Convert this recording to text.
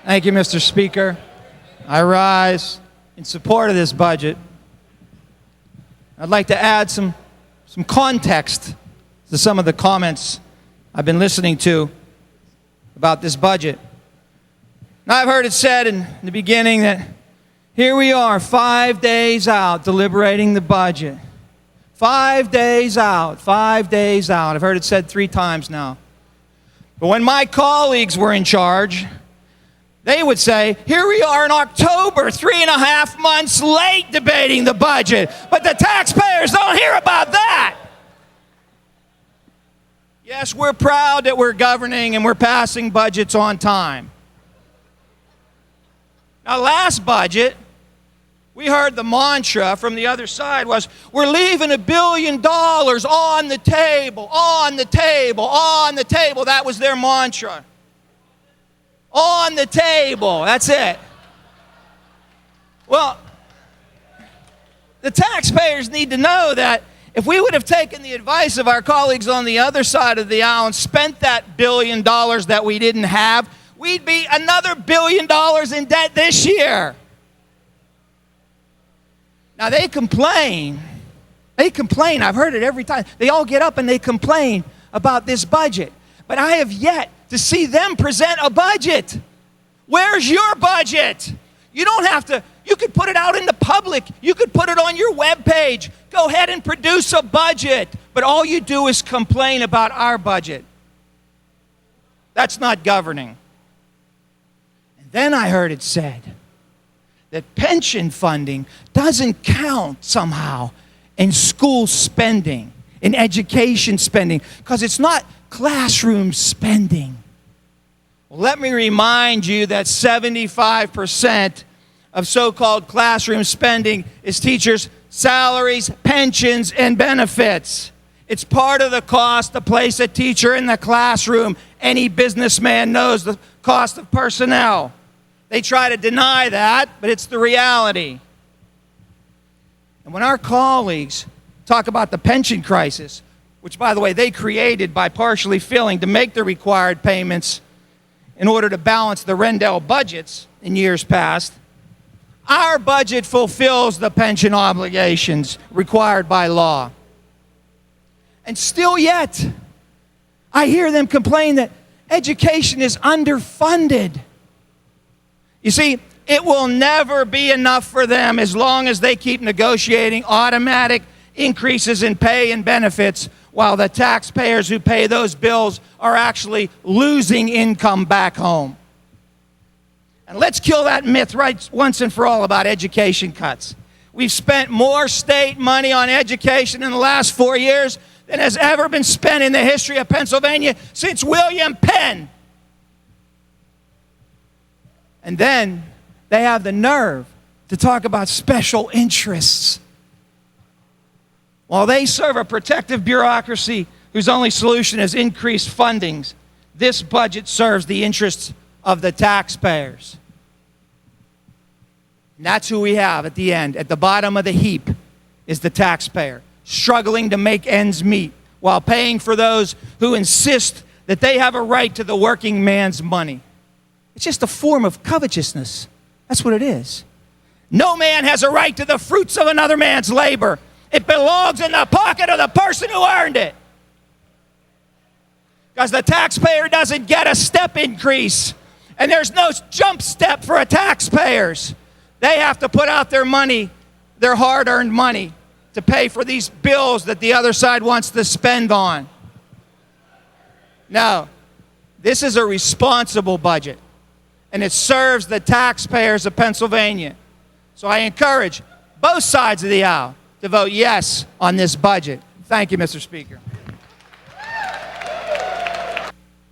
Thank you, Mr. Speaker. I rise in support of this budget. I'd like to add some context to some of the comments I've been listening to about this budget. Now, I've heard it said in the beginning that here we are 5 days out deliberating the budget. 5 days out, 5 days out. I've heard it said 3 times now. But when my colleagues were in charge, they would say, here we are in October, 3.5 months late debating the budget. But the taxpayers don't hear about that. Yes, we're proud that we're governing and we're passing budgets on time. Now, last budget, we heard the mantra from the other side was, we're leaving $1 billion on the table, on the table, on the table. That was their mantra. On the table, that's it. Well, the taxpayers need to know that if we would have taken the advice of our colleagues on the other side of the aisle and spent that $1 billion that we didn't have, we'd be another $1 billion in debt this year. Now, they complain. I've heard it every time. They all get up and they complain about this budget. But I have yet to see them present a budget. Where's your budget? You don't have to. You could put it out in the public. You could put it on your webpage. Go ahead and produce a budget. But all you do is complain about our budget. That's not governing. And then I heard it said that pension funding doesn't count somehow in school spending, in education spending, because it's not classroom spending. Well, let me remind you that 75% of so-called classroom spending is teachers' salaries, pensions, and benefits. It's part of the cost to place a teacher in the classroom. Any businessman knows the cost of personnel. They try to deny that, but it's the reality. And when our colleagues talk about the pension crisis, which, by the way, they created by partially failing to make the required payments in order to balance the Rendell budgets in years past, our budget fulfills the pension obligations required by law. And still yet, I hear them complain that education is underfunded. You see, it will never be enough for them as long as they keep negotiating automatic increases in pay and benefits while the taxpayers who pay those bills are actually losing income back home. And let's kill that myth right once and for all about education cuts. We've spent more state money on education in the last 4 years than has ever been spent in the history of Pennsylvania since William Penn. And then they have the nerve to talk about special interests. While they serve a protective bureaucracy whose only solution is increased fundings, this budget serves the interests of the taxpayers. And that's who we have at the end. At the bottom of the heap is the taxpayer, struggling to make ends meet while paying for those who insist that they have a right to the working man's money. It's just a form of covetousness. That's what it is. No man has a right to the fruits of another man's labor. It belongs in the pocket of the person who earned it. Because the taxpayer doesn't get a step increase. And there's no jump step for taxpayers. They have to put out their money, their hard-earned money, to pay for these bills that the other side wants to spend on. Now, this is a responsible budget, and it serves the taxpayers of Pennsylvania. So I encourage both sides of the aisle to vote yes on this budget. Thank you, Mr. Speaker.